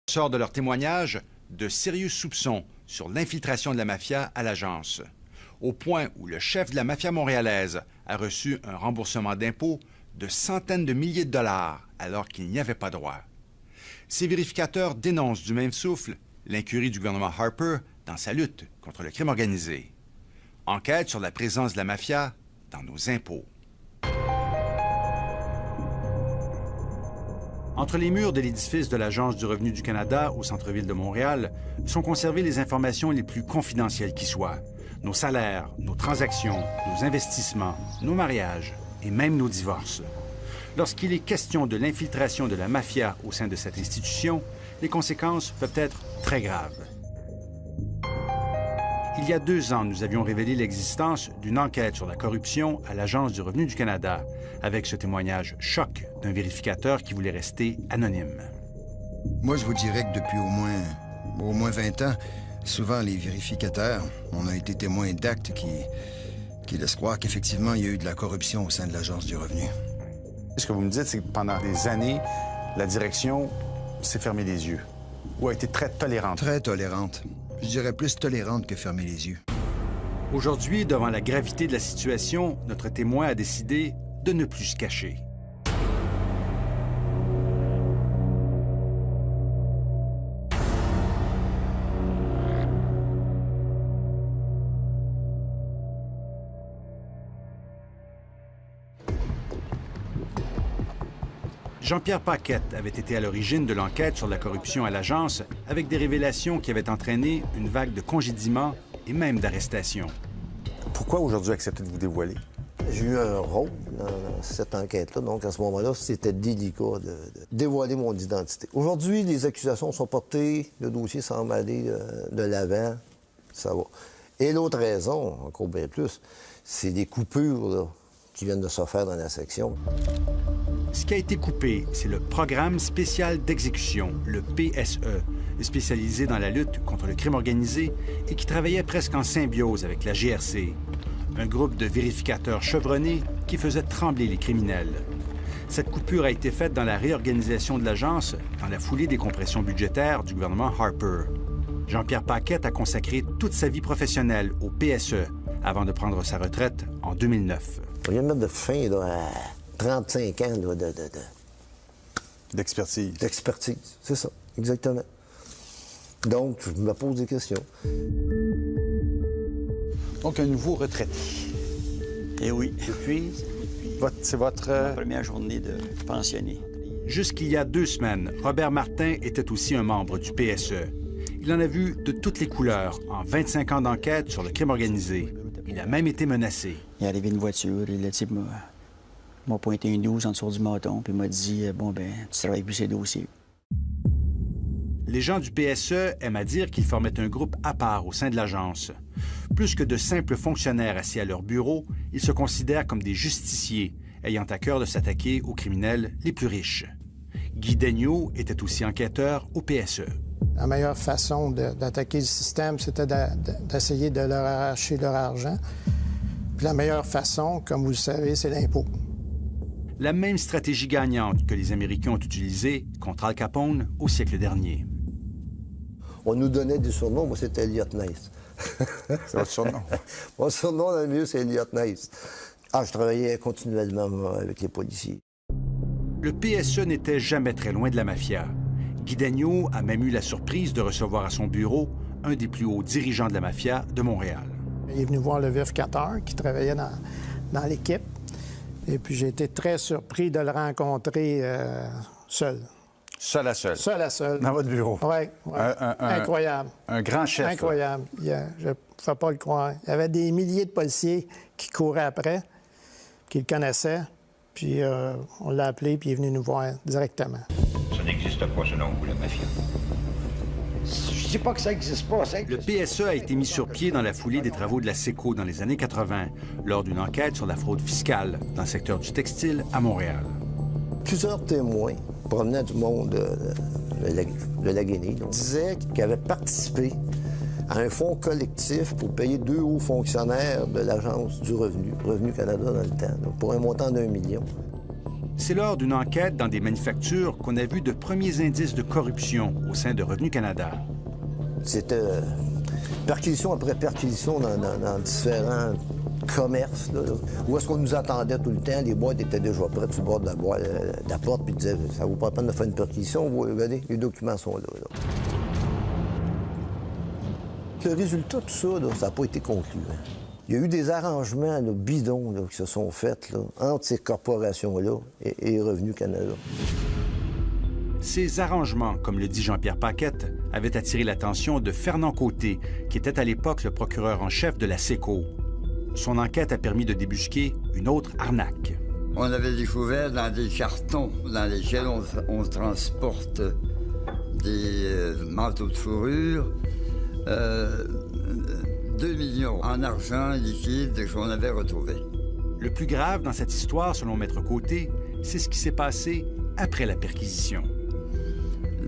Sort de leur témoignage de sérieux soupçons sur l'infiltration de la mafia à l'agence, au point où le chef de la mafia montréalaise a reçu un remboursement d'impôts de centaines de milliers de dollars alors qu'il n'y avait pas droit. Ces vérificateurs dénoncent du même souffle l'incurie du gouvernement Harper dans sa lutte contre le crime organisé. Enquête sur la présence de la mafia dans nos impôts. Entre les murs de l'édifice de l'Agence du revenu du Canada au centre-ville de Montréal sont conservées les informations les plus confidentielles qui soient. Nos salaires, nos transactions, nos investissements, nos mariages et même nos divorces. Lorsqu'il est question de l'infiltration de la mafia au sein de cette institution, les conséquences peuvent être très graves. Il y a 2 ans, nous avions révélé l'existence d'une enquête sur la corruption à l'Agence du revenu du Canada, avec ce témoignage choc d'un vérificateur qui voulait rester anonyme. Moi, je vous dirais que depuis au moins 20 ans, souvent les vérificateurs, on a été témoins d'actes qui laissent croire qu'effectivement, il y a eu de la corruption au sein de l'Agence du revenu. Ce que vous me dites, c'est que pendant des années, la direction s'est fermée les yeux, ou a été très tolérante. Très tolérante. Je dirais plus tolérante que fermer les yeux. Aujourd'hui, devant la gravité de la situation, notre témoin a décidé de ne plus se cacher. Jean-Pierre Paquette avait été à l'origine de l'enquête sur la corruption à l'agence, avec des révélations qui avaient entraîné une vague de congédiements et même d'arrestations. Pourquoi aujourd'hui accepter de vous dévoiler? J'ai eu un rôle dans cette enquête-là, donc à ce moment-là, c'était délicat de dévoiler mon identité. Aujourd'hui, les accusations sont portées, le dossier semble aller de l'avant, ça va. Et l'autre raison, encore bien plus, c'est des coupures là, qui viennent de se faire dans la section. Ce qui a été coupé, c'est le Programme spécial d'exécution, le PSE, spécialisé dans la lutte contre le crime organisé et qui travaillait presque en symbiose avec la GRC, un groupe de vérificateurs chevronnés qui faisait trembler les criminels. Cette coupure a été faite dans la réorganisation de l'agence dans la foulée des compressions budgétaires du gouvernement Harper. Jean-Pierre Paquette a consacré toute sa vie professionnelle au PSE avant de prendre sa retraite en 2009. On vient de mettre de fin là, à 35 ans là, D'expertise. d'expertise, c'est ça, exactement. Donc, je me pose des questions. Donc, un nouveau retraité. Eh oui. C'est votre... Première journée de pensionné. Jusqu'il y a 2 semaines, Robert Martin était aussi un membre du PSE. Il en a vu de toutes les couleurs en 25 ans d'enquête sur le crime organisé. Il a même été menacé. Il est arrivé une voiture et le type m'a pointé une 12 en dessous du bâton puis m'a dit « Bon, ben, tu travailles plus ces dossiers. » Les gens du PSE aiment à dire qu'ils formaient un groupe à part au sein de l'agence. Plus que de simples fonctionnaires assis à leur bureau, ils se considèrent comme des justiciers, ayant à cœur de s'attaquer aux criminels les plus riches. Guy Daigneault était aussi enquêteur au PSE. La meilleure façon d'attaquer le système, c'était d'essayer de leur arracher leur argent. Puis la meilleure façon, comme vous le savez, c'est l'impôt. La même stratégie gagnante que les Américains ont utilisée contre Al Capone au siècle dernier. On nous donnait des surnoms, moi c'était Elliot Ness. C'est votre surnom? Mon surnom dans le milieu, c'est Elliot Ness. Ah, je travaillais continuellement avec les policiers. Le PSE n'était jamais très loin de la mafia. Guy Daigneault a même eu la surprise de recevoir à son bureau un des plus hauts dirigeants de la mafia de Montréal. Il est venu voir le vérificateur qui travaillait dans l'équipe. Et puis j'ai été très surpris de le rencontrer seul. Seul à seul? Seul à seul. Dans votre bureau? Oui. Incroyable. Un grand chef. Incroyable. Je ne pouvais pas le croire. Il y avait des milliers de policiers qui couraient après, qui le connaissaient. Puis on l'a appelé, puis il est venu nous voir directement. Ça n'existe pas selon vous, la mafia. Je dis pas que ça n'existe pas. Le PSE a été mis sur pied dans la foulée des travaux de la SECO dans les années 80, lors d'une enquête sur la fraude fiscale dans le secteur du textile à Montréal. Plusieurs témoins provenant du monde de la Guinée disaient qu'ils avaient participé à un fonds collectif pour payer 2 hauts fonctionnaires de l'Agence du Revenu Canada dans le temps, donc pour un montant d'1 million. C'est lors d'une enquête dans des manufactures qu'on a vu de premiers indices de corruption au sein de Revenu Canada. C'était perquisition après perquisition dans différents commerces, là, où est-ce qu'on nous attendait tout le temps. Les boîtes étaient déjà prêtes sur le bord de la porte, puis ils disaient « ça vaut pas la peine de faire une perquisition, vous regardez, les documents sont là. » Le résultat de tout ça, là, ça n'a pas été conclu. Hein. Il y a eu des arrangements là, bidons là, qui se sont faits là, entre ces corporations-là et Revenu Canada. Ces arrangements, comme le dit Jean-Pierre Paquette, avaient attiré l'attention de Fernand Côté, qui était à l'époque le procureur en chef de la SECO. Son enquête a permis de débusquer une autre arnaque. On avait découvert dans des cartons dans lesquels on transporte des manteaux de fourrure 2 millions en argent liquide qu'on avait retrouvé. Le plus grave dans cette histoire, selon Maître Côté, c'est ce qui s'est passé après la perquisition.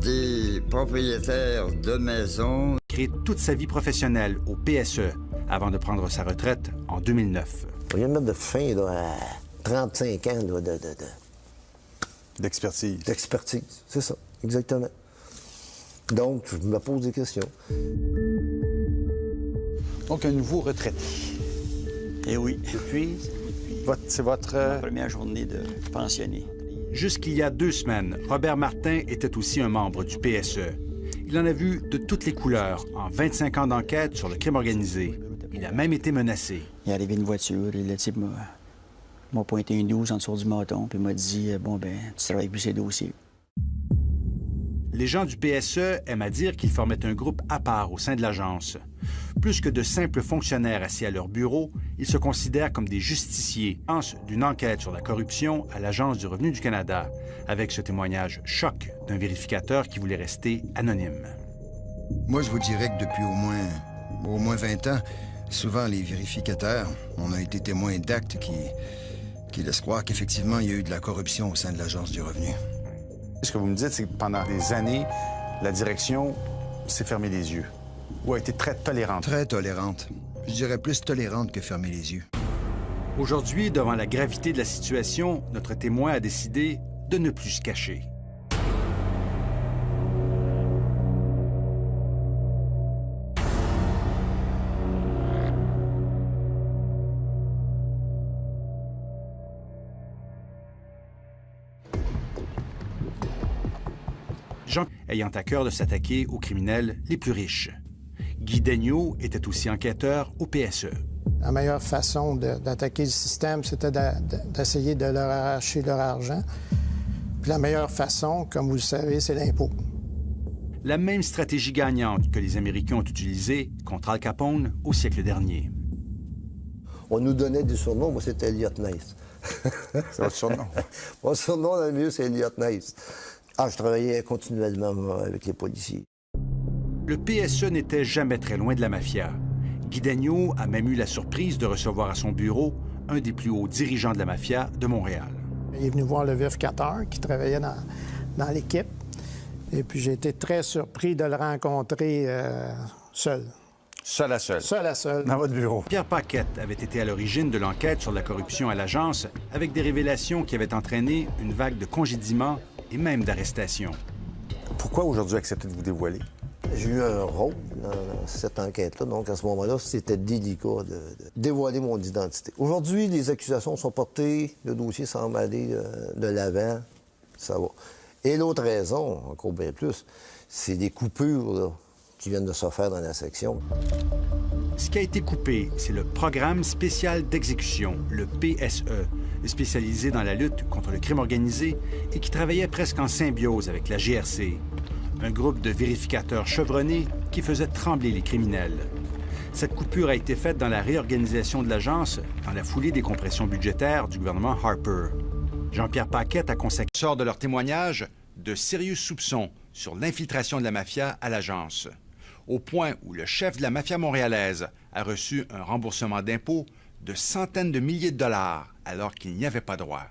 Des propriétaires de maisons. Créé toute sa vie professionnelle au PSE avant de prendre sa retraite en 2009. On vient de mettre de fin là, à 35 ans là, D'expertise. d'expertise. C'est ça, exactement. Donc, je me pose des questions. Donc, un nouveau retraité. Eh oui. Depuis, c'est votre... Première journée de pensionné. Jusqu'il y a 2 semaines, Robert Martin était aussi un membre du PSE. Il en a vu de toutes les couleurs en 25 ans d'enquête sur le crime organisé. Il a même été menacé. Il est arrivé une voiture et le type m'a pointé une 12 en dessous du bâton puis m'a dit « Bon, ben, tu travailles plus ces dossiers. » Les gens du PSE aiment à dire qu'ils formaient un groupe à part au sein de l'agence. Plus que de simples fonctionnaires assis à leur bureau, ils se considèrent comme des justiciers. D'une enquête sur la corruption à l'Agence du revenu du Canada, avec ce témoignage choc d'un vérificateur qui voulait rester anonyme. Moi, je vous dirais que depuis au moins 20 ans, souvent les vérificateurs, on a été témoins d'actes qui laissent croire qu'effectivement, il y a eu de la corruption au sein de l'Agence du revenu. Ce que vous me dites, c'est que pendant des années, la direction s'est fermé les yeux ou a été très tolérante. Très tolérante. Je dirais plus tolérante que fermer les yeux. Aujourd'hui, devant la gravité de la situation, notre témoin a décidé de ne plus se cacher. Jean ayant à cœur de s'attaquer aux criminels les plus riches. Guy Daigneault était aussi enquêteur au PSE. La meilleure façon d'attaquer le système, c'était d'essayer de leur arracher leur argent. Puis la meilleure façon, comme vous le savez, c'est l'impôt. La même stratégie gagnante que les Américains ont utilisée contre Al Capone au siècle dernier. On nous donnait des surnoms, moi c'était Elliot Nice. C'est votre surnom? Mon surnom dans le milieu, c'est Elliot Nice. Ah, je travaillais continuellement avec les policiers. Le PSE n'était jamais très loin de la mafia. Guy Daigneault a même eu la surprise de recevoir à son bureau un des plus hauts dirigeants de la mafia de Montréal. Il est venu voir le vérificateur qui travaillait dans l'équipe. Et puis j'ai été très surpris de le rencontrer seul. Seul à seul. Seul à seul. Dans votre bureau. Pierre Paquette avait été à l'origine de l'enquête sur la corruption à l'agence, avec des révélations qui avaient entraîné une vague de congédiements et même d'arrestations. Pourquoi aujourd'hui accepter de vous dévoiler? J'ai eu un rôle dans cette enquête-là. Donc, à ce moment-là, c'était délicat de dévoiler mon identité. Aujourd'hui, les accusations sont portées, le dossier semble aller de l'avant, ça va. Et l'autre raison, encore bien plus, c'est des coupures là, qui viennent de se faire dans la section. Ce qui a été coupé, c'est le programme spécial d'exécution, le PSE, spécialisé dans la lutte contre le crime organisé et qui travaillait presque en symbiose avec la GRC, un groupe de vérificateurs chevronnés qui faisait trembler les criminels. Cette coupure a été faite dans la réorganisation de l'agence dans la foulée des compressions budgétaires du gouvernement Harper. Jean-Pierre Paquette a consacré sort de leur témoignage de sérieux soupçons sur l'infiltration de la mafia à l'agence, au point où le chef de la mafia montréalaise a reçu un remboursement d'impôts de centaines de milliers de dollars alors qu'il n'y avait pas droit.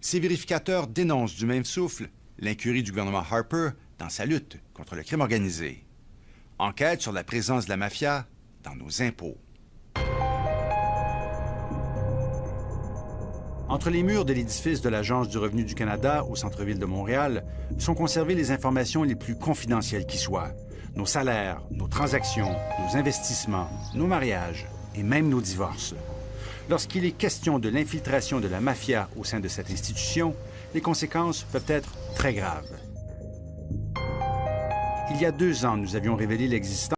Ces vérificateurs dénoncent du même souffle l'incurie du gouvernement Harper dans sa lutte contre le crime organisé. Enquête sur la présence de la mafia dans nos impôts. En Entre les murs de l'édifice de l'Agence du revenu du Canada au centre-ville de Montréal sont conservées les informations les plus confidentielles qui soient. Nos salaires, nos transactions, nos investissements, nos mariages et même nos divorces. Lorsqu'il est question de l'infiltration de la mafia au sein de cette institution, les conséquences peuvent être très graves. Il y a 2 ans, nous avions révélé l'existence